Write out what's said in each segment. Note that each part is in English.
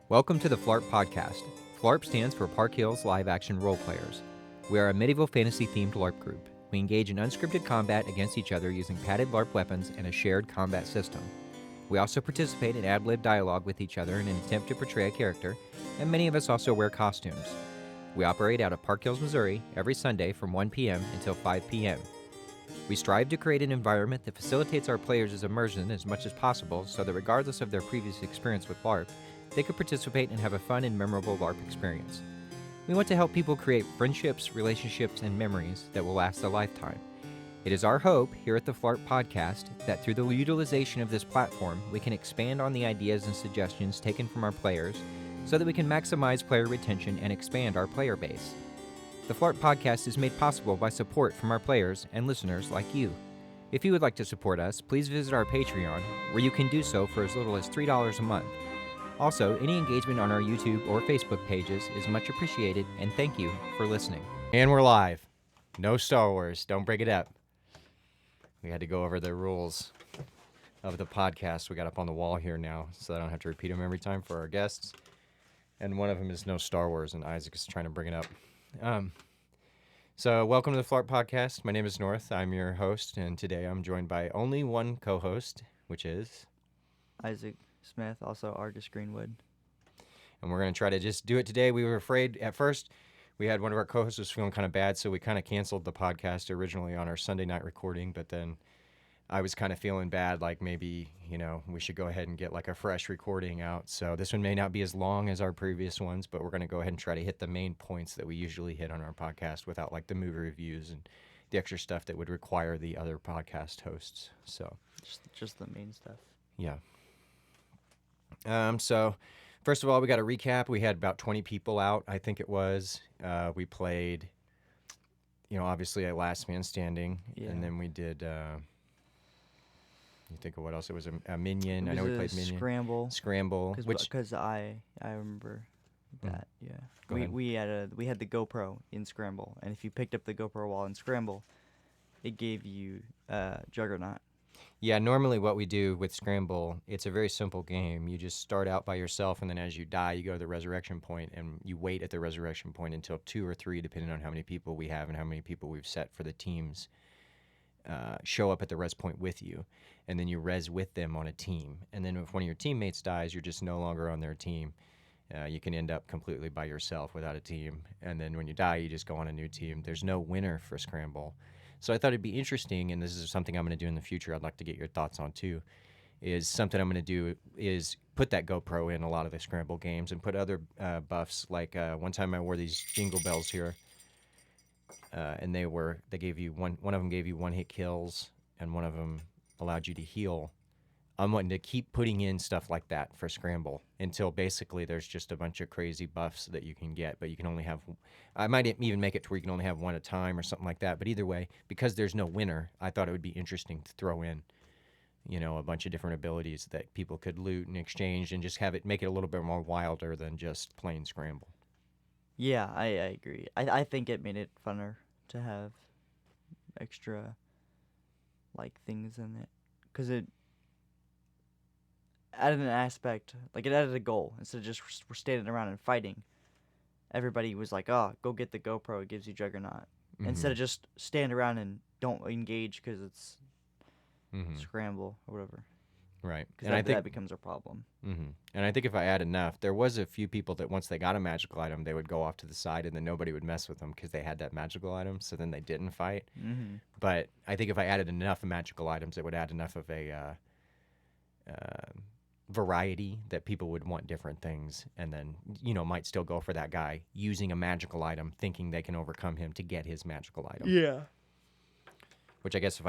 Welcome to the Phlarp Podcast. Phlarp stands for Park Hills Live Action Role Players. We are a medieval fantasy-themed LARP group. We engage in unscripted combat against each other using padded LARP weapons and a shared combat system. We also participate in ad-lib dialogue with each other in an attempt to portray a character, and many of us also wear costumes. We operate out of Park Hills, Missouri, every Sunday from 1 p.m. until 5 p.m. We strive to create an environment that facilitates our players' immersion as much as possible so that regardless of their previous experience with LARP, they could participate and have a fun and memorable LARP experience. We want to help people create friendships, relationships, and memories that will last a lifetime. It is our hope here at the Phlarp Podcast that through the utilization of this platform, we can expand on the ideas and suggestions taken from our players so that we can maximize player retention and expand our player base. The Phlarp Podcast is made possible by support from our players and listeners like you. If you would like to support us, please visit our Patreon, where you can do so for as little as $3 a month. Also, any engagement on our YouTube or Facebook pages is much appreciated, and thank you for listening. And we're live. No Star Wars. Don't break it up. We had to go over the rules of the podcast we got up on the wall here now, so I don't have to repeat them every time for our guests. And one of them is no Star Wars, and Isaac is trying to bring it up. So welcome to the Phlarp Podcast. My name is North. I'm your host, and today I'm joined by only one co-host, which is Isaac Smith, also Argus Greenwood. And we're going to try to just do it today. We were afraid at first. We had one of our co-hosts was feeling kind of bad, so we kind of canceled the podcast originally on our Sunday night recording, but then I was kind of feeling bad, like maybe, we should go ahead and get like a fresh recording out. So this one may not be as long as our previous ones, but we're going to go ahead and try to hit the main points that we usually hit on our podcast without like the movie reviews and the extra stuff that would require the other podcast hosts. So just the main stuff. Yeah. So first of all, we got to recap. We had about 20 people out, I think it was. We played, obviously at Last Man Standing. Yeah. And then we did, you think of what else? It was a Minion. I know we played Minion. Scramble. Because I remember that, yeah. We had the GoPro in Scramble, and if you picked up the GoPro while in Scramble, it gave you Juggernaut. Yeah, normally what we do with Scramble, it's a very simple game. You just start out by yourself, and then as you die, you go to the resurrection point, and you wait at the resurrection point until 2 or 3, depending on how many people we have and how many people we've set for the teams, show up at the res point with you. And then you res with them on a team. And then if one of your teammates dies, you're just no longer on their team. You can end up completely by yourself without a team. And then when you die, you just go on a new team. There's no winner for Scramble. So I thought it'd be interesting, and this is something I'm going to do in the future. I'd like to get your thoughts on too. Is something I'm going to do is put that GoPro in a lot of the Scramble games and put other buffs. Like one time I wore these jingle bells here, and they gave you one of them gave you 1-hit kills, and one of them allowed you to heal. I'm wanting to keep putting in stuff like that for Scramble until basically there's just a bunch of crazy buffs that you can get, but you can only have, I might even make it to where you can only have one at a time or something like that. But either way, because there's no winner, I thought it would be interesting to throw in, a bunch of different abilities that people could loot and exchange and just make it a little bit more wilder than just plain Scramble. Yeah, I agree. I think it made it funner to have extra, things in it. Because it added an aspect, it added a goal. Instead of just we're standing around and fighting, everybody was like, oh, go get the GoPro, it gives you Juggernaut. Mm-hmm. Instead of just stand around and don't engage because it's Scramble or whatever. Right. Because I think that becomes a problem. Mm-hmm. And I think if I add enough, there was a few people that once they got a magical item, they would go off to the side and then nobody would mess with them because they had that magical item, so then they didn't fight. Mm-hmm. But I think if I added enough magical items, it would add enough of a variety that people would want different things and then, might still go for that guy using a magical item, thinking they can overcome him to get his magical item. Yeah. Which I guess if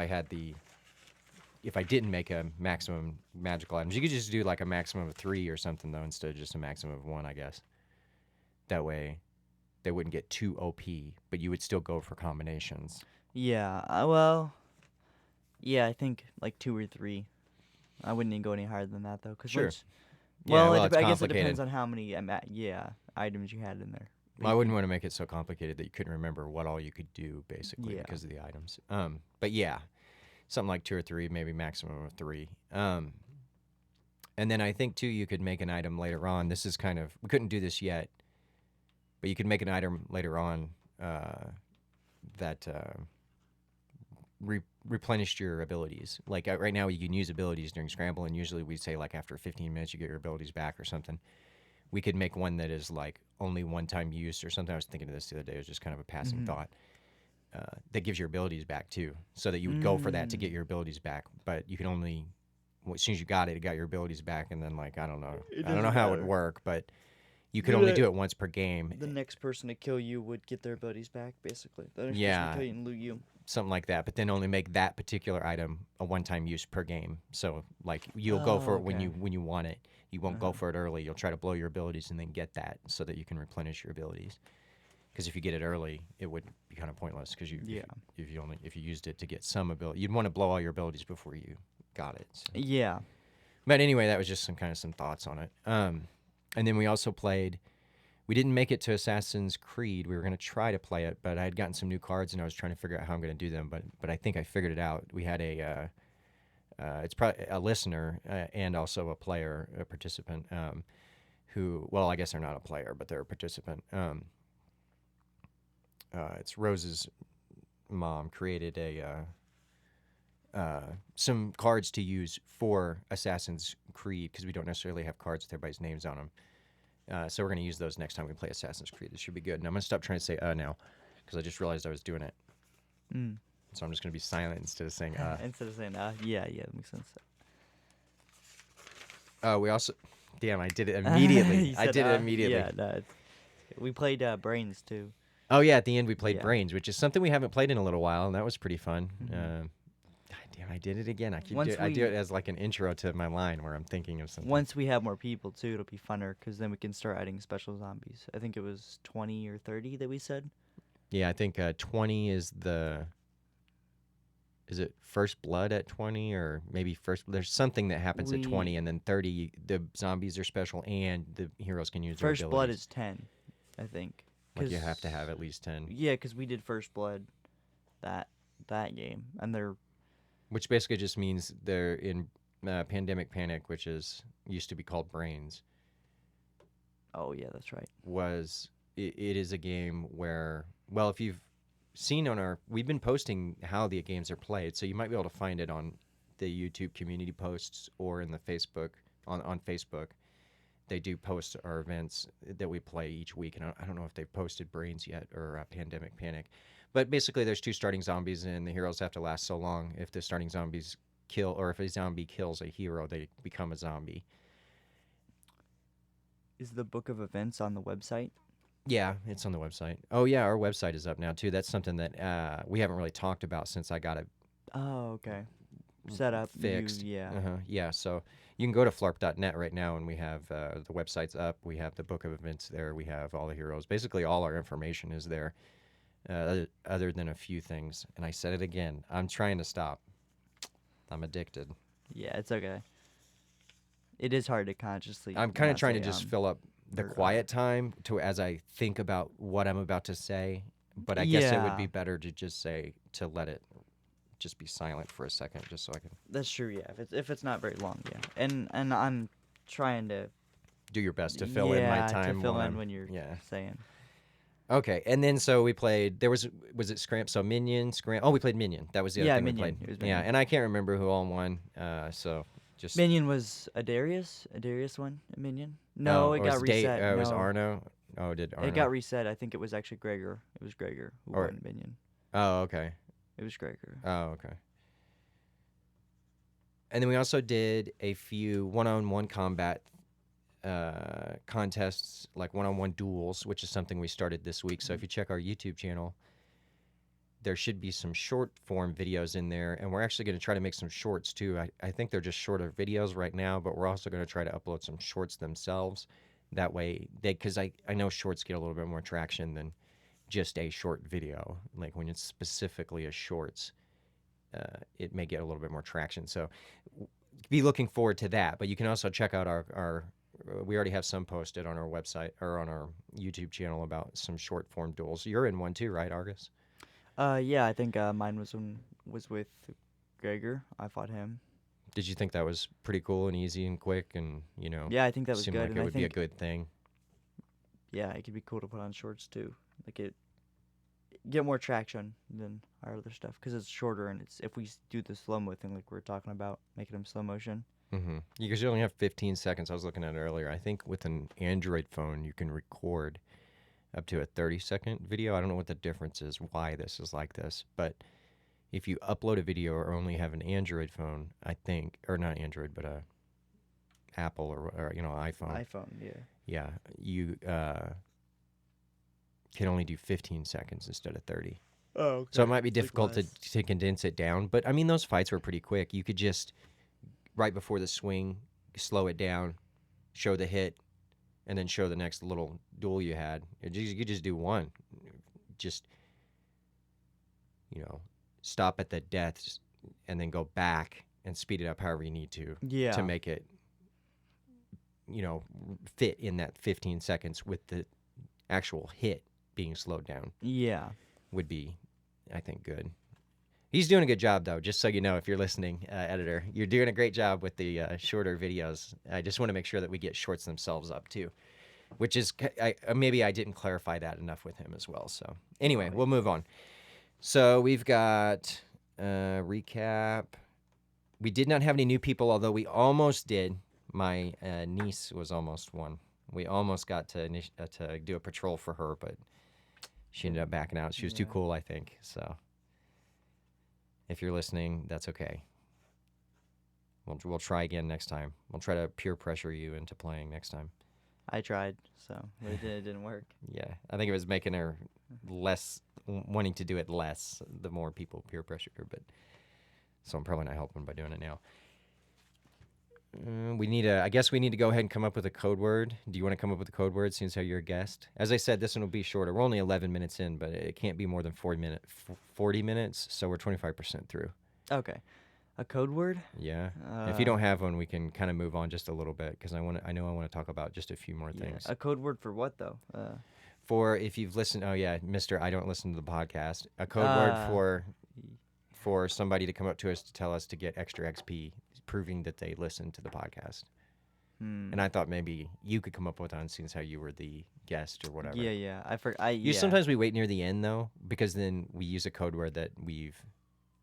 I didn't make a maximum magical items, you could just do like a maximum of 3 or something though, instead of just a maximum of 1, I guess. That way they wouldn't get too OP, but you would still go for combinations. Yeah, I think 2 or 3. I wouldn't even go any higher than that, though. Sure. I guess it depends on how many items you had in there. Well, I wouldn't want to make it so complicated that you couldn't remember what all you could do, basically, because of the items. But yeah, something like 2 or 3, maybe maximum of 3. And then I think too, you could make an item later on. This is kind of, we couldn't do this yet, but you could make an item later on that replenished your abilities. Like right now, you can use abilities during scramble, and usually we say like after 15 minutes you get your abilities back or something. We could make one that is like only one-time use or something. I was thinking of this the other day. It was just kind of a passing thought. That gives your abilities back too, so that you would go for that to get your abilities back, but you can only, as soon as you got it, it got your abilities back, and then like I don't know how it would work, but you could only do it once per game. The next person to kill you would get their abilities back, basically. The next person Yeah, to kill you and loot you. something like that. But then only make that particular item a one-time use per game. So like you'll go for it when you want it. You won't go for it early. You'll try to blow your abilities and then get that so that you can replenish your abilities. Because if you get it early, it would be kind of pointless. Because if you used it to get some ability, you'd want to blow all your abilities before you got it. So. Yeah. But anyway, that was just some thoughts on it. And then we also played. We didn't make it to Assassin's Creed. We were going to try to play it, but I had gotten some new cards and I was trying to figure out how I'm going to do them. But I think I figured it out. We had it's probably a listener and also a player, a participant, who, well, I guess they're not a player, but they're a participant. It's Rose's mom created some cards to use for Assassin's Creed because we don't necessarily have cards with everybody's names on them. So we're going to use those next time we play Assassin's Creed. This should be good. And I'm going to stop trying to say now because I just realized I was doing it. So I'm just going to be silent instead of saying Instead of saying yeah, that makes sense. We also, damn, I did it immediately. I did it immediately. Yeah, no, we played Brains too. Oh yeah, at the end we played Brains, which is something we haven't played in a little while, and that was pretty fun. Damn, I did it again. I do it as like an intro to my line where I'm thinking of something. Once we have more people too, it'll be funner because then we can start adding special zombies. I think it was 20 or 30 that we said. Yeah, I think 20 is the. Is it First Blood at 20 or maybe first? There's something that happens at 20, and then 30 the zombies are special and the heroes can use their abilities. First Blood is 10, I think. Like you have to have at least 10. Yeah, because we did First Blood that game, and they're. Which basically just means they're in Pandemic Panic, which used to be called Brains. Oh yeah, that's right. It is a game where, well, if you've seen we've been posting how the games are played, so you might be able to find it on the YouTube community posts or in the Facebook on Facebook. They do post our events that we play each week, and I don't know if they've posted Brains yet or Pandemic Panic. But basically, there's 2 starting zombies, and the heroes have to last so long. If the starting zombies kill, or if a zombie kills a hero, they become a zombie. Is the book of events on the website? Yeah, it's on the website. Oh, yeah, our website is up now, too. That's something that we haven't really talked about since I got it. Oh, okay. Set up. Fixed. Yeah. Yeah, so you can go to flarp.net right now, and we have the website's up. We have the book of events there. We have all the heroes. Basically, all our information is there. Other than a few things. And I said it again. I'm trying to stop. I'm addicted. Yeah, it's okay. It is hard to consciously. I'm kind of trying to just fill up the quiet time as I think about what I'm about to say. But I guess it would be better to just let it just be silent for a second, just so I can. That's true. Yeah, if it's not very long. Yeah, and I'm trying to do your best to fill in my time. To fill in when you're saying. Okay, and then so we played. Was it Scram? So Minion, Scram. Oh, we played Minion. That was the other thing Minion. we played. It was Minion. Yeah, and I can't remember who all won. So just Minion was a Darius won a Minion. No, it got reset. It was Arno. Oh, did Arno? It got reset. I think it was actually Gregor. It was Gregor who won Minion. Oh, okay. It was Gregor. Oh, okay. And then we also did a few one-on-one combat contests, like one-on-one duels, which is something we started this week. So if you check our YouTube channel, there should be some short-form videos in there, and we're actually going to try to make some shorts too. I think they're just shorter videos right now, but we're also going to try to upload some shorts themselves. That way, because I know shorts get a little bit more traction than just a short video. Like when it's specifically a shorts, it may get a little bit more traction. So be looking forward to that. But you can also check out our we already have some posted on our website or on our YouTube channel about some short form duels. You're in one too, right, Argus? Yeah, I think mine was with Gregor. I fought him. Did you think that was pretty cool and easy and quick and, Yeah, I think that was seemed good, like and it I would be a think good thing? yeah, it could be cool to put on shorts too. Like it get more traction than our other stuff because it's shorter and it's if we do the slow mo thing like we are talking about, making them slow motion. Mm-hmm. Because you only have 15 seconds. I was looking at it earlier. I think with an Android phone, you can record up to a 30-second video. I don't know what the difference is, why this is like this, but if you upload a video or only have an Android phone, I think, or not Android, but a Apple or iPhone. iPhone, yeah. Yeah, you can only do 15 seconds instead of 30. Oh, okay. So it might be It's like difficult less. to condense it down. But, I mean, those fights were pretty quick. You could just, right before the swing, slow it down, show the hit, and then show the next little duel you had. You could just do one. Just, stop at the deaths and then go back and speed it up however you need to Yeah. make it, fit in that 15 seconds with the actual hit being slowed down Yeah. would be, I think, good. He's doing a good job, though, just so you know, if you're listening, editor. You're doing a great job with the shorter videos. I just want to make sure that we get shorts themselves up, too, which is maybe I didn't clarify that enough with him as well. So anyway, we'll move on. So we've got recap. We did not have any new people, although we almost did. My niece was almost one. We almost got to do a patrol for her, but she ended up backing out. She was too Yeah. cool, I think. So if you're listening, that's okay. We'll try again next time. We'll try to peer pressure you into playing next time. I tried, so but it didn't work. Yeah, I think it was making her wanting to do it less the more people peer pressured her, but so I'm probably not helping by doing it now. I guess we need to go ahead and come up with a code word. Do you want to come up with a code word since how you're a guest? As I said, this one will be shorter. We're only 11 minutes in, but it can't be more than 40 minutes, so we're 25% through. Okay. A code word? Yeah. If you don't have one, we can kind of move on just a little bit because I want to talk about just a few more things. A code word for what though? For if you've listened, Mr. I don't listen to the podcast. A code word for somebody to come up to us to tell us to get extra XP, proving that they listen to the podcast. And I thought maybe you could come up with one since how you were the guest or whatever. Yeah. Sometimes we wait near the end though, because then we use a code word that we've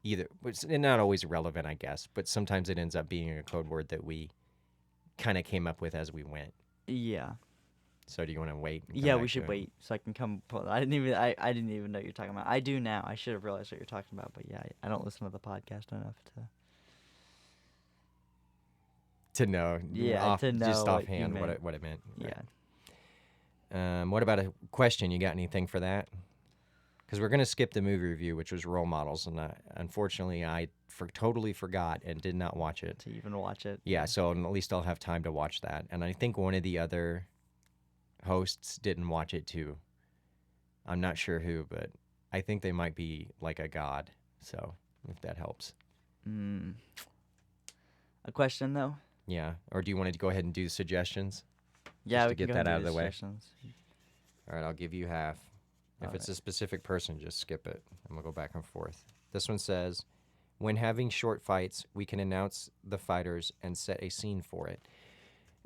it's not always relevant, I guess, but sometimes it ends up being a code word that we kind of came up with as we went. Yeah. So do you want to wait? Yeah, we should wait so I can come. I didn't even know what you're talking about. I do now. I should have realized what you're talking about, but yeah, I don't listen to the podcast enough to know. Yeah, to know just what offhand you meant. what it meant. Yeah. What about a question? You got anything for that? Because we're going to skip the movie review, which was role models, and unfortunately I totally forgot and did not watch it. To even watch it. Yeah, so at least I'll have time to watch that. And I think one of the other hosts didn't watch it too. I'm not sure who, but I think they might be like a god. So if that helps. A question though? Yeah. Or do you want to go ahead and do suggestions? Yeah, Just we to can get go that and out do of the way. suggestions. All right, I'll give you half. If All it's right. a specific person, just skip it. I'm going to go back and forth. This one says, when having short fights, we can announce the fighters and set a scene for it.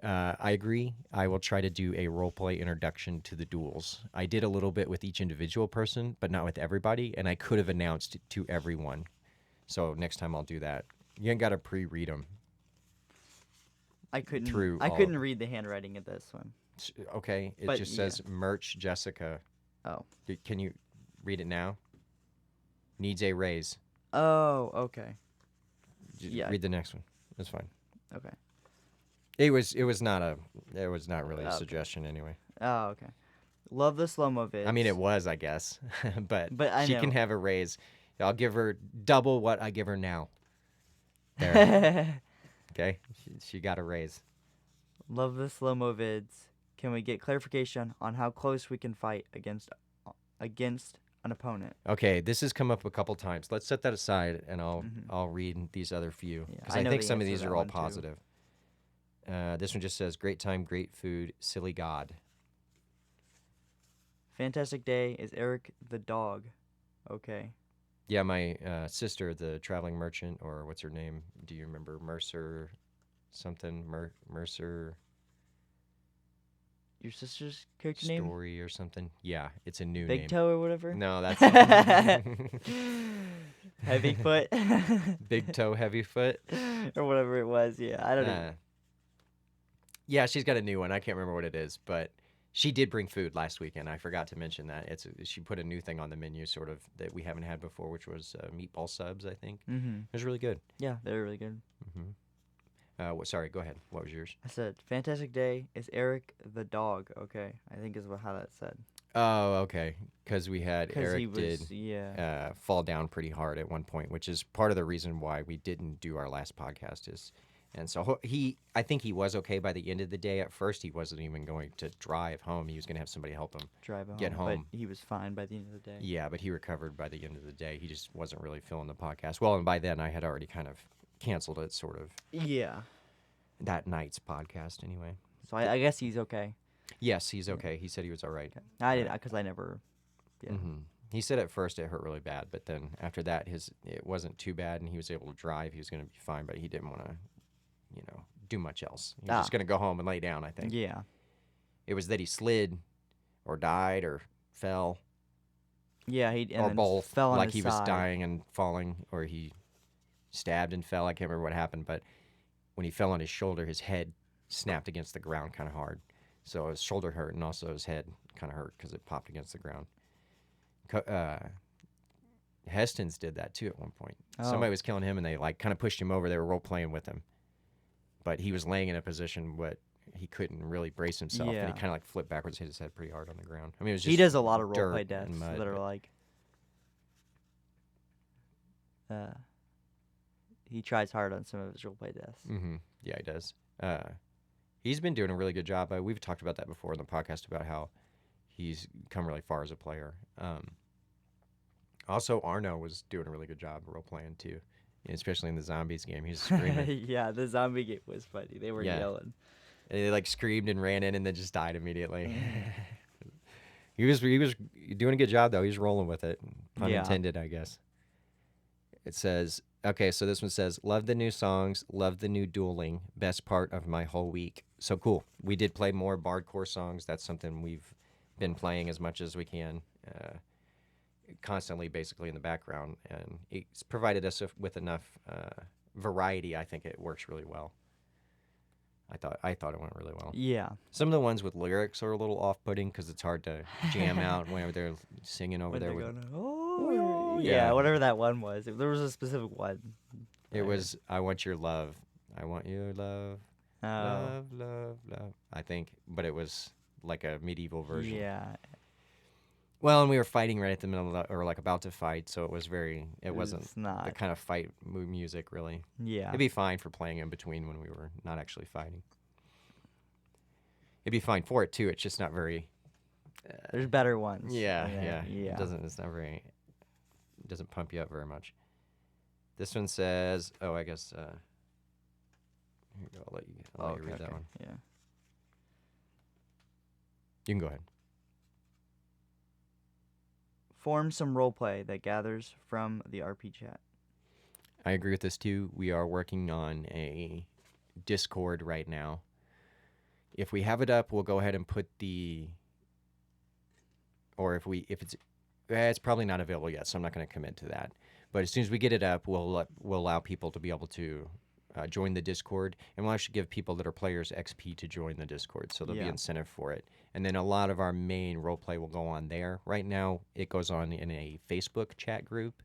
I agree. I will try to do a roleplay introduction to the duels. I did a little bit with each individual person, but not with everybody, and I could have announced it to everyone. So next time I'll do that. You ain't got to pre-read them. I couldn't through I all couldn't of read the handwriting of this one. Okay, it But just yeah. says Merch Jessica. Oh. Can you read it now? Needs a raise. Oh, okay. Yeah. Read the next one. That's fine. Okay. It was not really a Okay. suggestion anyway. Oh, okay. Love the slow-mo vids. I mean, it was, I guess, but I she know. can have a raise. I'll give her double what I give her now. There. Okay, she got a raise. Love the slow-mo vids. Can we get clarification on how close we can fight against an opponent? Okay, this has come up a couple times. Let's set that aside, and I'll read these other few because I I know think the some of answer to these that are all one, too. positive. This one just says, "Great time, great food, silly God." Fantastic day is Eric the dog. Okay. Yeah, my sister, the traveling merchant, or what's her name? Do you remember Mercer something? Mercer Your sister's character name? Story or something? Yeah, it's a new Big name. Toe or whatever? No, that's Heavy Foot? Big Toe Heavy Foot. Or whatever it was. Yeah, I don't know. Yeah, she's got a new one. I can't remember what it is, but she did bring food last weekend. I forgot to mention that. She put a new thing on the menu, sort of, that we haven't had before, which was meatball subs, I think. Mm-hmm. It was really good. Yeah, they're really good. Mm-hmm. Sorry, go ahead. What was yours? I said, fantastic day is Eric the dog. Okay, I think is how that said. Oh, okay. Because we had Eric yeah. fall down pretty hard at one point, which is part of the reason why we didn't do our last podcast. And so I think he was okay by the end of the day. At first, he wasn't even going to drive home. He was going to have somebody help him get home. But he was fine by the end of the day. Yeah, but he recovered by the end of the day. He just wasn't really feeling the podcast. Well, and by then I had already kind of canceled it, sort of. Yeah. That night's podcast, anyway. So I guess he's okay. Yes, he's okay. He said he was all right. Okay. I didn't, because I never. Yeah. Mm-hmm. He said at first it hurt really bad, but then after that, it wasn't too bad, and he was able to drive. He was going to be fine, but he didn't want to, do much else. He was just going to go home and lay down, I think. Yeah. It was that he slid or died or fell. Yeah, or both. Fell on like his he was side. dying and falling, or he stabbed and fell. I can't remember what happened, but when he fell on his shoulder, his head snapped against the ground kind of hard. So his shoulder hurt, and also his head kind of hurt because it popped against the ground. Heston's did that too at one point. Oh. Somebody was killing him, and they kind of pushed him over. They were role playing with him, but he was laying in a position what he couldn't really brace himself, and he kind of flipped backwards, hit his head pretty hard on the ground. I mean, it was just he does a lot of role dirt play and deaths mud, that are but- like. He tries hard on some of his role play deaths. Mm-hmm. Yeah, he does. He's been doing a really good job. We've talked about that before in the podcast about how he's come really far as a player. Also, Arno was doing a really good job role playing too, especially in the zombies game. He was screaming. Yeah, the zombie game was funny. They were yelling. And they screamed and ran in and then just died immediately. He was doing a good job though. He was rolling with it. Pun intended, I guess. It says, okay, so this one says, love the new songs, love the new dueling, best part of my whole week. So cool. We did play more Bardcore songs. That's something we've been playing as much as we can, constantly, basically in the background, and it's provided us with enough variety. I think it works really well. I thought it went really well. Yeah. Some of the ones with lyrics are a little off-putting because it's hard to jam out whenever they're singing over there. Yeah, whatever that one was. There was a specific one. It was, I want your love. I want your love. Oh. Love, love, love. I think, but it was like a medieval version. Yeah. Well, and we were fighting right at the middle of or about to fight, so it wasn't It's not. the kind of fight music, really. Yeah. It'd be fine for playing in between when we were not actually fighting. It'd be fine for it, too. It's just not very... There's better ones. Yeah. Yeah. It doesn't pump you up very much. This one says, I guess, here you go. I'll let you read that one. Yeah. You can go ahead. Form some roleplay that gathers from the RP chat. I agree with this too. We are working on a Discord right now. If we have it up, we'll go ahead and put it's probably not available yet, so I'm not going to commit to that. But as soon as we get it up, we'll allow people to be able to join the Discord, and we'll actually give people that are players XP to join the Discord, so there'll be incentive for it. And then a lot of our main roleplay will go on there. Right now, it goes on in a Facebook chat group,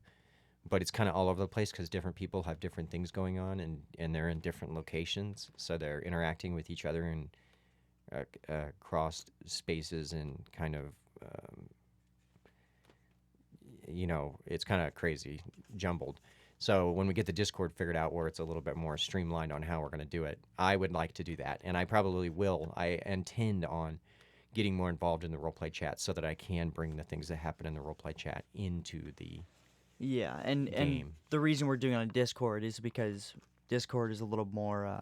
but it's kind of all over the place because different people have different things going on, and they're in different locations, so they're interacting with each other in cross spaces and kind of, it's kind of crazy, jumbled. So when we get the Discord figured out where it's a little bit more streamlined on how we're going to do it, I would like to do that, and I probably will. I intend on getting more involved in the roleplay chat so that I can bring the things that happen in the roleplay chat into the and game. The reason we're doing it on Discord is because Discord is a little more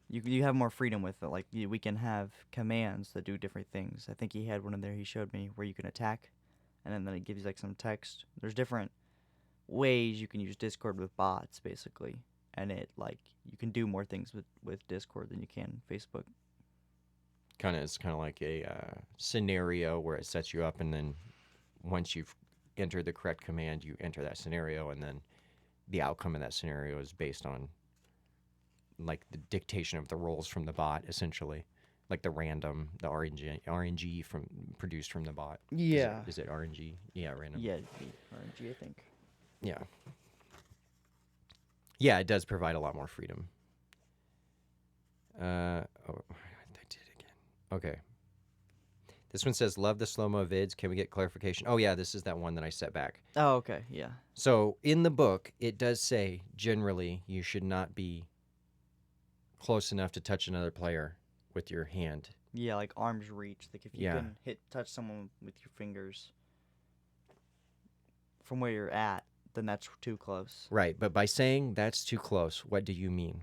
you have more freedom with it. Like we can have commands that do different things. I think he had one in there he showed me where you can attack, and then it gives you some text. There's different ways you can use Discord with bots, basically, and you can do more things with Discord than you can Facebook. It's kind of like a scenario where it sets you up, and then once you've entered the correct command, you enter that scenario, and then the outcome of that scenario is based on like the dictation of the roles from the bot, essentially, like the RNG produced from the bot. Yeah. Is it RNG? Yeah, random. Yeah, RNG, I think. Yeah. Yeah, it does provide a lot more freedom. I did it again. Okay. This one says, love the slow-mo vids. Can we get clarification? Oh, yeah, this is that one that I set back. Oh, okay, yeah. So in the book, it does say, generally, you should not be close enough to touch another player with your hand. Yeah, like arm's reach. Like if you Yeah. can touch someone with your fingers from where you're at, then that's too close. Right, but by saying that's too close, what do you mean?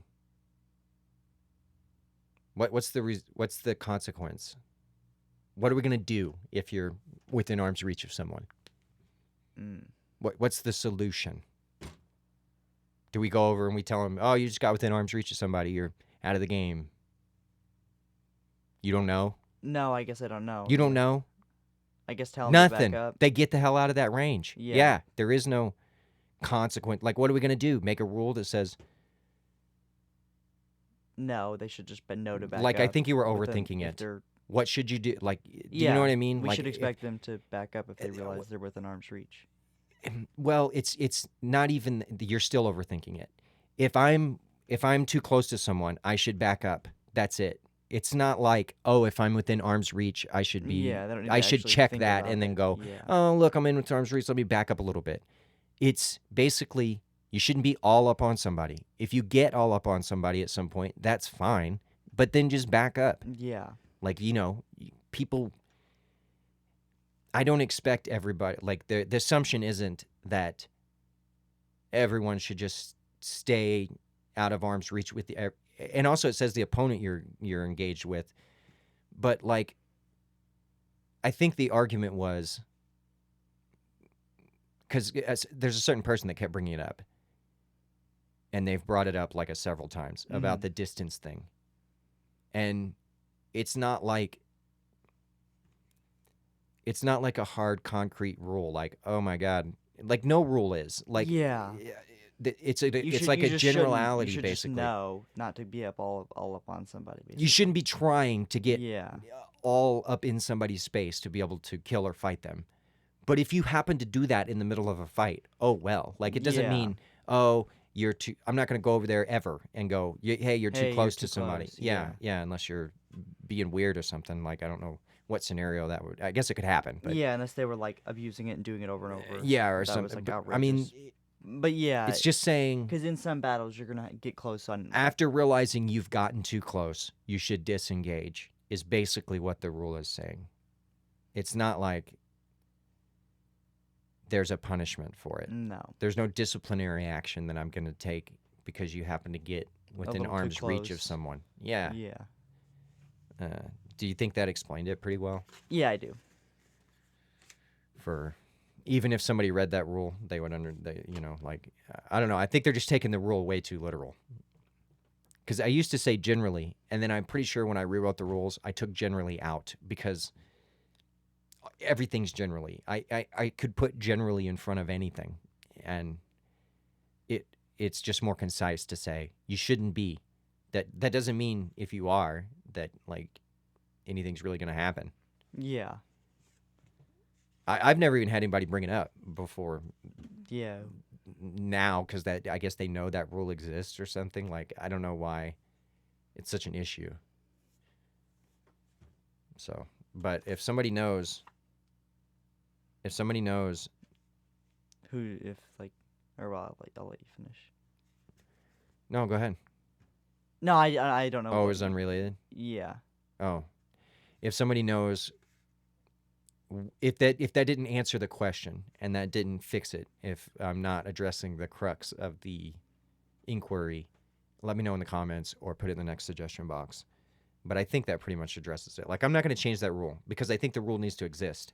What's the consequence? What are we going to do if you're within arm's reach of someone? What's the solution? Do we go over and we tell them, oh, you just got within arm's reach of somebody, you're out of the game? You don't know? No, I guess I don't know. You don't know? I guess tell them to Nothing. back up. They get the hell out of that range. Yeah. There is no consequence. Like, what are we going to do? Make a rule that says... No, they should just know to back up. Like, I think you were with them overthinking if it. they're- What should you do? Like, do you Yeah, know what I mean? We Like, should expect them to back up if they realize they're within arm's reach. Well, it's not even. You're still overthinking it. If I'm too close to someone, I should back up. That's it. It's not like, oh, if I'm within arm's reach, I should be. Yeah, they don't need to I should actually check think that about and then it. go, Yeah. oh, look, I'm in with arm's reach. Let me back up a little bit. It's basically, you shouldn't be all up on somebody. If you get all up on somebody at some point, that's fine. But then just back up. Yeah. Like, people. I don't expect everybody, like, the assumption isn't that everyone should just stay out of arm's reach with the, and also it says the opponent you're engaged with, but like, I think the argument was, because there's a certain person that kept bringing it up, and they've brought it up like several times about the distance thing, and it's not like a hard concrete rule. Like, oh my God, like no rule is like. Yeah. It's like a generality, you should basically. Just know not to be all up on somebody. Basically. You shouldn't be trying to get Yeah. all up in somebody's space to be able to kill or fight them. But if you happen to do that in the middle of a fight, oh well. Like, it doesn't Yeah. mean, oh, you're too. I'm not going to go over there ever and go, hey, you're too close to somebody. close, Yeah, yeah. unless you're being weird or something. Like, I don't know what scenario that would. I guess it could happen. But Yeah, unless they were like abusing it and doing it over and over. yeah, or That was, something. like, But, I mean, outrageous. But yeah, it's just saying. because in some battles you're gonna get close on. After realizing you've gotten too close, you should disengage, is basically what the rule is saying. It's not like there's a punishment for it. No. There's no disciplinary action that I'm going to take because you happen to get within little too arm's reach of close. someone. Yeah. Yeah. Do you think that explained it pretty well? Yeah, I do. For even if somebody read that rule, they would I don't know. I think they're just taking the rule way too literal. Because I used to say generally, and then I'm pretty sure when I rewrote the rules, I took generally out because everything's generally. I could put generally in front of anything, and it's just more concise to say you shouldn't be. That doesn't mean if you are that like anything's really going to happen. Yeah. I've never even had anybody bring it up before. Yeah. Now, because I guess they know that rule exists or something. Like, I don't know why it's such an issue. So, but if somebody knows, Who, if like, or well, I'll let you finish. no, go ahead. No, I don't know. Oh, it what- was unrelated. Yeah. Oh, if somebody knows, if that didn't answer the question and that didn't fix it, if I'm not addressing the crux of the inquiry, let me know in the comments or put it in the next suggestion box. But I think that pretty much addresses it. Like, I'm not going to change that rule because I think the rule needs to exist.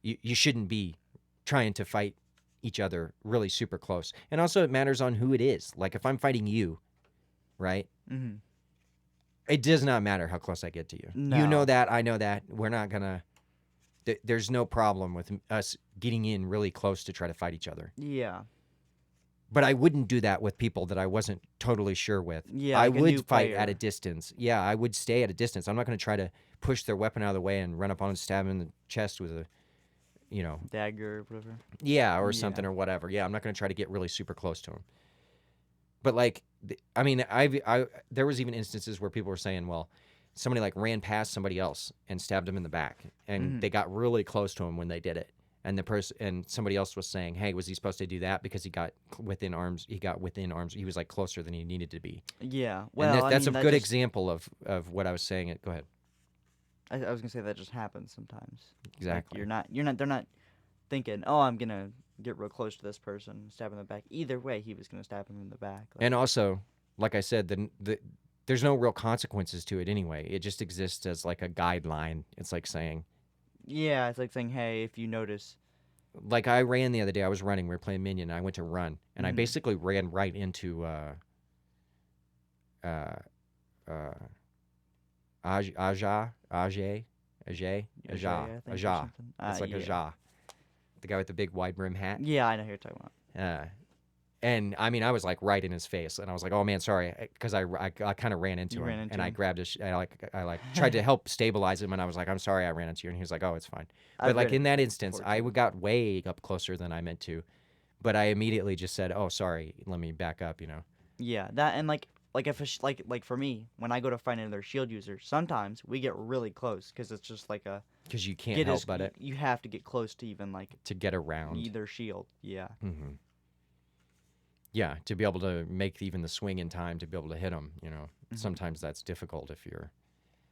You shouldn't be trying to fight each other really super close. And also it matters on who it is. Like if I'm fighting you, right? Mm-hmm. It does not matter how close I get to you. No. You know that, I know that. We're not gonna there's no problem with us getting in really close to try to fight each other. Yeah. But I wouldn't do that with people that I wasn't totally sure with. Yeah, I like a new would fight at a player. distance. Yeah, I would stay at a distance. I'm not going to try to push their weapon out of the way and run up on and stab them in the chest with a, Dagger or whatever. yeah, or Yeah. something or whatever. Yeah, I'm not going to try to get really super close to them. But like, I mean, there was even instances where people were saying, well, somebody like ran past somebody else and stabbed them in the back, and Mhm. they got really close to him when they did it. And the person and somebody else was saying, "Hey, was he supposed to do that because he got within arms? He got within arms. He was like closer than he needed to be." Yeah. And Well, I that's mean, a that good just- example of what I was saying. Go ahead. I was gonna say that just happens sometimes. Like, Exactly. They're not thinking, oh, I'm gonna get real close to this person, stab him in the back. Either way, he was gonna stab him in the back. Like, And also, like I said, there's no real consequences to it anyway. It just exists as like a guideline. It's like saying, yeah, it's like saying, hey, if you notice, like I ran the other day. I was running. We were playing Minion. And I went to run, and I Mhm. basically ran right into Aja. It's like a Ja. The guy with the big wide brim hat. Yeah, I know who you're talking about. And I mean, I was like right in his face, and I was like, "Oh man, sorry," because I kind of ran into You him, ran into and I him. grabbed his, I tried to help stabilize him, and I was like, "I'm sorry, I ran into you," and he was like, "Oh, it's fine." But I've like ran in that into him instance, before, I too. got way up closer than I meant to, but I immediately just said, "Oh, sorry, let me back up," Yeah, that and like if like for me, when I go to find another shield user, sometimes we get really close because it's just like a because you can't help but it you have to get close to even like to get around. either shield. Yeah. Mm-hmm. Yeah, to be able to make even the swing in time to be able to hit them. Mhm. Sometimes that's difficult if you're.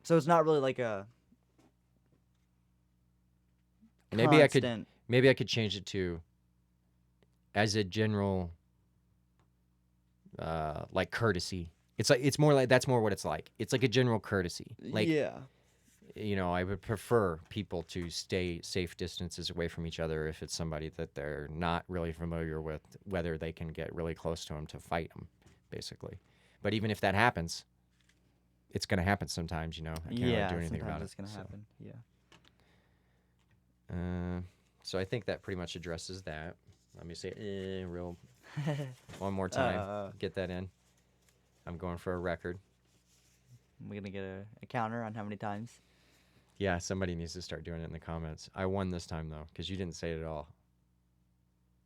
So it's not really like a Maybe I constant. could change it to as a general like courtesy. It's more like that's more what it's like. It's like a general courtesy. Like Yeah. I would prefer people to stay safe distances away from each other if it's somebody that they're not really familiar with, whether they can get really close to them to fight them, basically. But even if that happens, it's going to happen sometimes, I can't really do anything about it's it. gonna so. happen. Yeah. So I think that pretty much addresses that. Let me say real one more time. Get that in. I'm going for a record. We're gonna get a counter on how many times. Yeah, somebody needs to start doing it in the comments. I won this time though, because you didn't say it at all.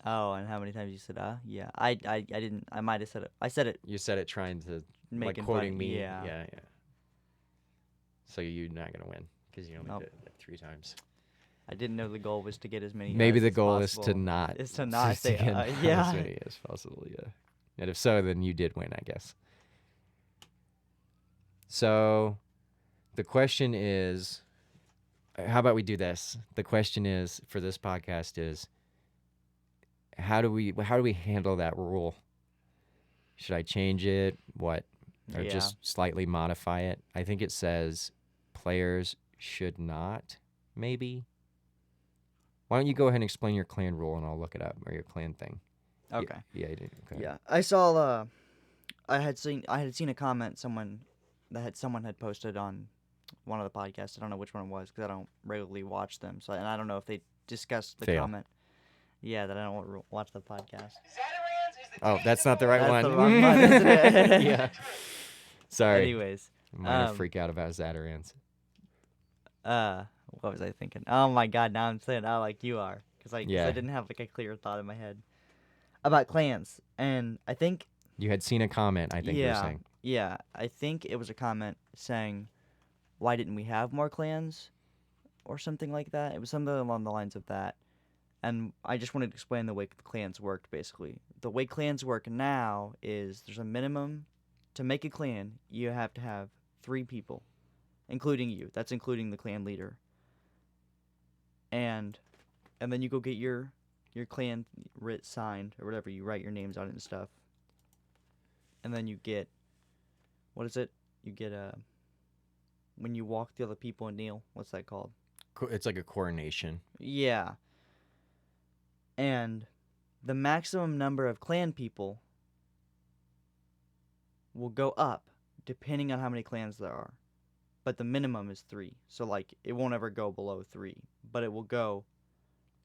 Oh, and how many times you said yeah. I didn't. I might have said it. I said it. You said it trying to Making quoting fun. me. Yeah. Yeah. So you're not gonna win because you only Nope. did it like 3 times. I didn't know the goal was to get as many. Maybe as the goal is to possible. not. Is to not say get yeah. as many as possible. Yeah. And if so, then you did win, I guess. So, the question is, how about we do this? The question is for this podcast is, how do we handle that rule? Should I change it? What? Or Yeah. just slightly modify it? I think it says players should not, maybe. Why don't you go ahead and explain your clan rule and I'll look it up, or your clan thing. Okay. Yeah, you did. Okay. Yeah, I saw. I had seen a comment someone had posted on one of the podcasts. I don't know which one it was because I don't regularly watch them. So and I don't know if they discussed the Fail. comment. Yeah, that I don't watch the podcast. Oh, that's not the right That's one. the wrong one, isn't it? Yeah. Sorry. Anyways, I'm gonna freak out about Zatarans. what was I thinking? Oh my God, now I'm saying like you are because I Yeah. didn't have like a clear thought in my head about clans, and I think. You had seen a comment, I think you were saying. Yeah, I think it was a comment saying, why didn't we have more clans? Or something like that. It was something along the lines of that. And I just wanted to explain the way the clans worked, basically. The way clans work now is there's a minimum. To make a clan, you have to have 3 people, including you. That's including the clan leader. And then you go get your clan writ signed, or whatever. You write your names on it and stuff. And then you get, what is it? You get when you walk the other people and kneel. What's that called? It's like a coronation. Yeah. And the maximum number of clan people will go up depending on how many clans there are. But the minimum is 3. So, like, it won't ever go below 3. But it will go...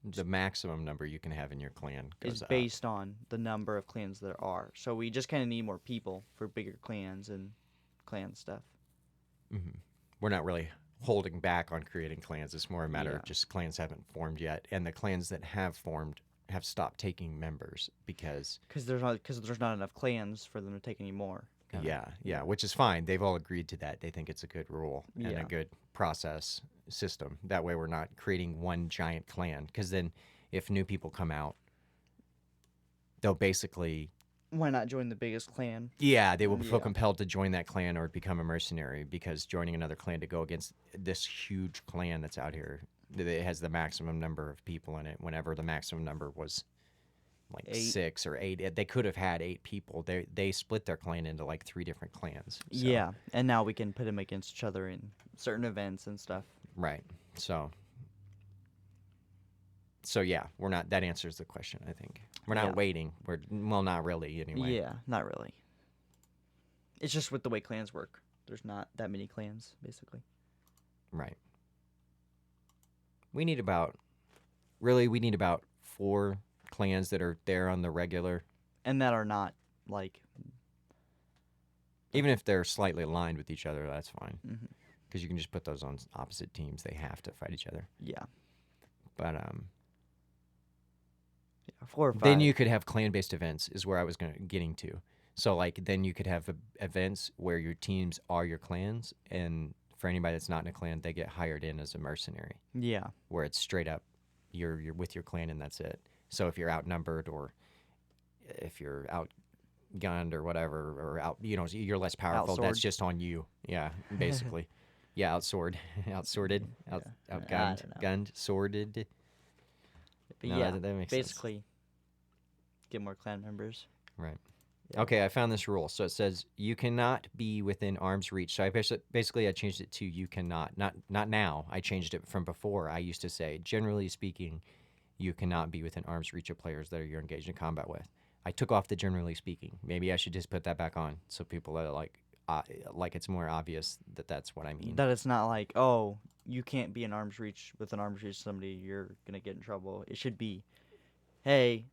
The maximum number you can have in your clan goes is up. based on the number of clans there are. So we just kind of need more people for bigger clans and clan stuff. Mm-hmm. We're not really holding back on creating clans. It's more a matter Yeah. of just clans haven't formed yet. And the clans that have formed have stopped taking members because... Because there's not enough clans for them to take any more. kinda. Yeah, which is fine. They've all agreed to that. They think it's a good rule and Yeah. a good process system. That way we're not creating one giant clan. Because then if new people come out, they'll basically... Why not join the biggest clan? Yeah, they will feel Yeah. compelled to join that clan or become a mercenary because joining another clan to go against this huge clan that's out here, it has the maximum number of people in it. Whenever the maximum number was like 8. 6 or 8, they could have had 8 people. They split their clan into like 3 different clans. So, Yeah, and now we can put them against each other in certain events and stuff. right. So yeah, we're not. That answers the question. I think we're not Yeah. waiting. Well, not really anyway. Yeah, not really. It's just with the way clans work. There's not that many clans, basically. Right. We need about 4 clans that are there on the regular, And that are not, like... even if they're slightly aligned with each other. That's fine Mhm. because you can just put those on opposite teams. They have to fight each other. Yeah. But Yeah, 4 or 5. then you could have clan-based events. Is where I was getting to. So like then you could have events where your teams are your clans, and for anybody that's not in a clan, they get hired in as a mercenary. Yeah. Where it's straight up, you're with your clan and that's it. So if you're outnumbered or if you're outgunned or whatever, or you're less powerful, that's Outsword. just on you. Yeah, basically. Yeah, outsorted, outgunned, I don't know. gunned, sworded. But No, yeah, that makes sense. basically, get more clan members. Right. Yeah. Okay, I found this rule. So it says you cannot be within arm's reach. So I basically I changed it to you cannot. Not now. I changed it from before. I used to say, generally speaking, you cannot be within arm's reach of players that you're engaged in combat with. I took off the generally speaking. Maybe I should just put that back on so people are like it's more obvious that that's what I mean. That it's not like, oh, you can't be in arm's reach with an arm's reach somebody, you're gonna get in trouble. It should be, hey,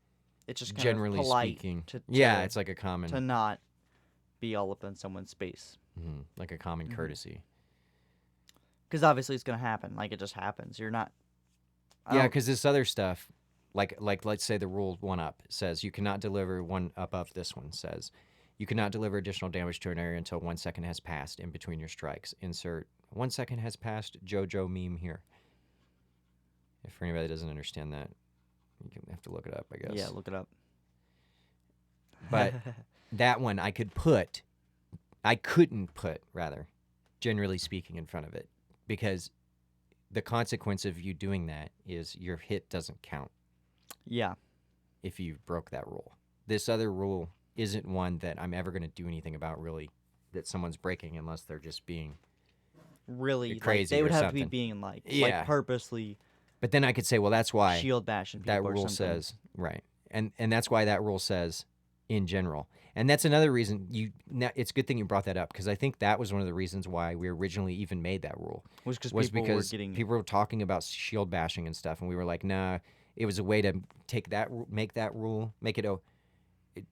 it's just kind Generally of polite speaking. to Yeah, it's like a common to not be all up in someone's space. like a common Mhm. courtesy. Because obviously it's gonna happen. Like it just happens. You're not. I Yeah, don't- because this other stuff, like let's say the rule 1-up says you cannot deliver 1-up of this one says you cannot deliver additional damage to an area until 1 second has passed in between your strikes. Insert 1 second has passed JoJo meme here. If for anybody that doesn't understand that, you have to look it up, I guess. Yeah, look it up. But that one I couldn't put, rather, generally speaking, in front of it because the consequence of you doing that is your hit doesn't count yeah, if you broke that rule. This other rule isn't one that I'm ever going to do anything about, really, that someone's breaking unless they're just being really. crazy Like, they or would have to be something. being like Yeah. purposely But then I could say, well, that's why shield bashing people that or rule something. says, right. And that's why that rule says in general. And that's another reason it's a good thing you brought that up because I think that was one of the reasons why we originally even made that rule. was because Was people because were getting people were talking about shield bashing and stuff, and we were like, nah, it was a way to make that rule,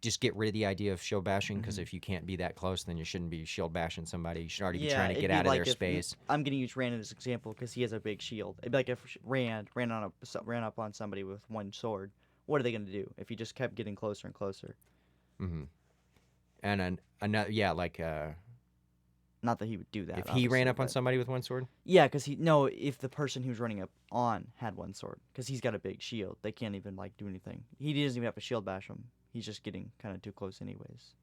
just get rid of the idea of shield bashing because if you can't be that close, then you shouldn't be shield bashing somebody. You should already be trying to it'd get be out of like their if space. I'm gonna use Rand as an example because he has a big shield. It'd be like if Rand ran up on somebody with one sword. What are they gonna do if he just kept getting closer and closer? Mm-hmm. And another, yeah, like Not that he would do that. if he ran obviously, up on but- somebody with one sword. Yeah, because if the person he was running up on had one sword, because he's got a big shield, they can't even like do anything. He doesn't even have to shield bash him. He's just getting kind of too close, anyways.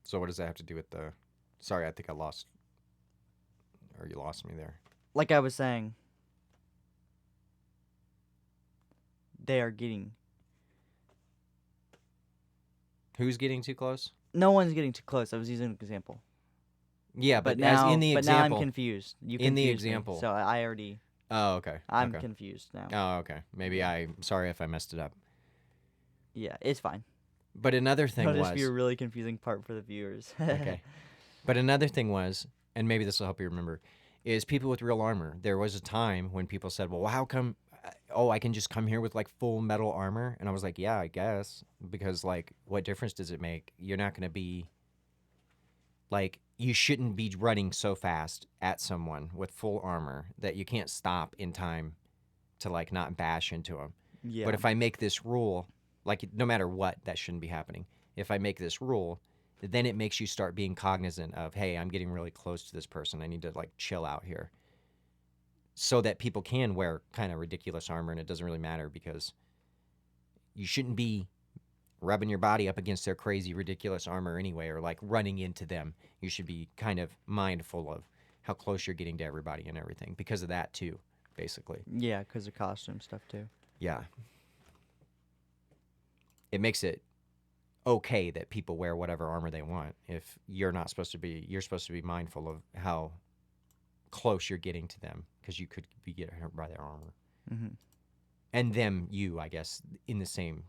So what does that have to do with the? Sorry, I think I lost. Or you lost me there. Like I was saying, they are getting. Who's getting too close? No one's getting too close. I was using an example. Yeah, But but, now, as in the but now I'm example. confused. You in the confused me, example. so I already. Oh, okay. I'm okay. confused now. Oh, okay. Maybe sorry if I messed it up. Yeah, it's fine. But another thing That'll was just be a really confusing part for the viewers. okay. But another thing was, and maybe this will help you remember, is people with real armor. There was a time when people said, "Well, how come? Oh, I can just come here with like full metal armor," and I was like, "Yeah, I guess," because like, what difference does it make? You're not going to be like, you shouldn't be running so fast at someone with full armor that you can't stop in time to like not bash into them. Yeah. But if I make this rule, like no matter what, that shouldn't be happening. If I make this rule, then it makes you start being cognizant of, hey, I'm getting really close to this person. I need to like chill out here. So that people can wear kind of ridiculous armor and it doesn't really matter because you shouldn't be rubbing your body up against their crazy, ridiculous armor anyway, or like running into them. You should be kind of mindful of how close you're getting to everybody and everything because of that too, basically. Yeah, because of costume stuff too. Yeah. It makes it okay that people wear whatever armor they want if you're not supposed to be, you're supposed to be mindful of how close you're getting to them because you could be getting hurt by their armor. Mm-hmm. And them, you, I guess, in the same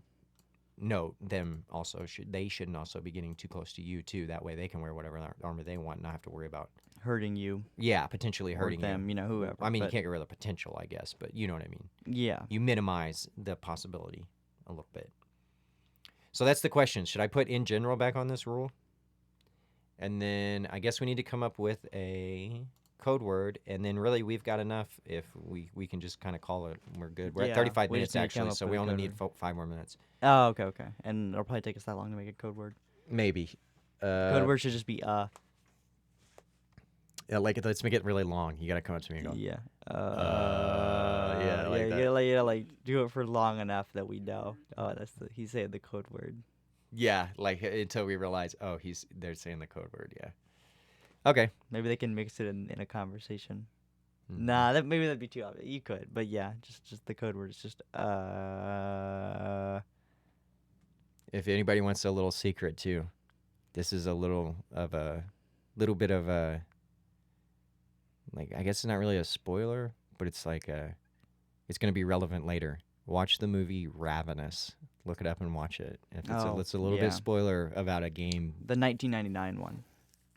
note, them also shouldn't also be getting too close to you too. That way they can wear whatever armor they want and not have to worry about Hurting you. Yeah, potentially or hurting them, you. whoever. I mean, you but can't get rid of the potential, I guess, but you know what I mean. Yeah. You minimize the possibility a little bit. So that's the question. Should I put in general back on this rule? And then I guess we need to come up with a code word, and then really we've got enough if we can just kind of call it. We're good. We're at Yeah, 35 we minutes just need to come actually, up so with we a only code need word. 5 more minutes. Oh, okay. And it'll probably take us that long to make a code word. Maybe. Code word should just be Yeah, like let's make it really long. You gotta come up to me and go. Yeah. Yeah, like you that. gotta like do it for long enough that we know. Oh, he's saying the code word. Yeah, like until we realize, oh, they're saying the code word. Yeah. Okay. Maybe they can mix it in a conversation. Mhm. Nah, maybe that'd be too obvious. You could, but yeah, just the code word is just If anybody wants a little secret too, this is a little bit of a, like, I guess it's not really a spoiler, but it's like it's gonna be relevant later. Watch the movie Ravenous. Look it up and watch it. If it's a little yeah. bit spoiler about a game. The 1999 one.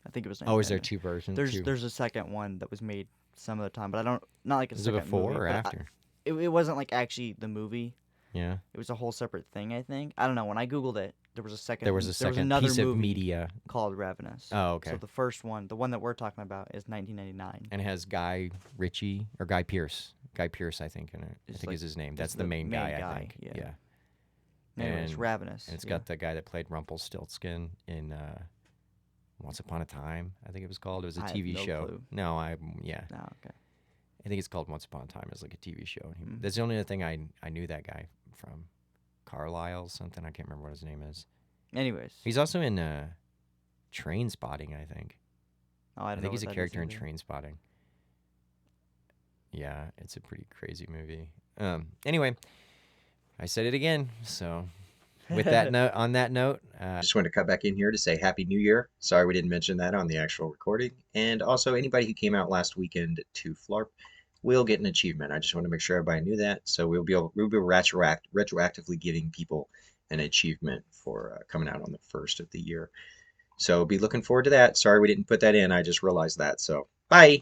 I think it was. Oh, is there 1999. two versions? There's a second one that was made some of the time, but not like a Is it second before movie, or but after? It wasn't like actually the movie. Yeah. It was a whole separate thing, I think. I don't know. When I googled it, there was a second. There was another piece movie of media. called Ravenous. Oh, okay. So the first one, the one that we're talking about, is 1999. And it has Guy Ritchie or Guy Pearce. Guy Pearce, I think, in it. I It's think like- is his name. it's That's the the main main guy, I guy, think. yeah. Yeah. Anyways, And- Ravenous. And it's yeah. got the guy that played Rumpelstiltskin in Once Upon a Time, I think it was called. It was a I have TV no show. clue. No, yeah. No, okay. I think it's called Once Upon a Time. It's like a TV show. Mm. That's the only other thing I knew that guy from. Carlisle something. I can't remember what his name is. Anyways. He's also in Train Spotting, I think. Oh, I I don't think know he's a what that is character in either. Train Spotting. Yeah, it's a pretty crazy movie. Anyway, I said it again. So, with that note, on that note, I just wanted to cut back in here to say Happy New Year. Sorry we didn't mention that on the actual recording. And also, anybody who came out last weekend to Phlarp will get an achievement. I just want to make sure everybody knew that. So we'll be retroactively giving people an achievement for coming out on the first of the year. So be looking forward to that. Sorry we didn't put that in. I just realized that. So bye.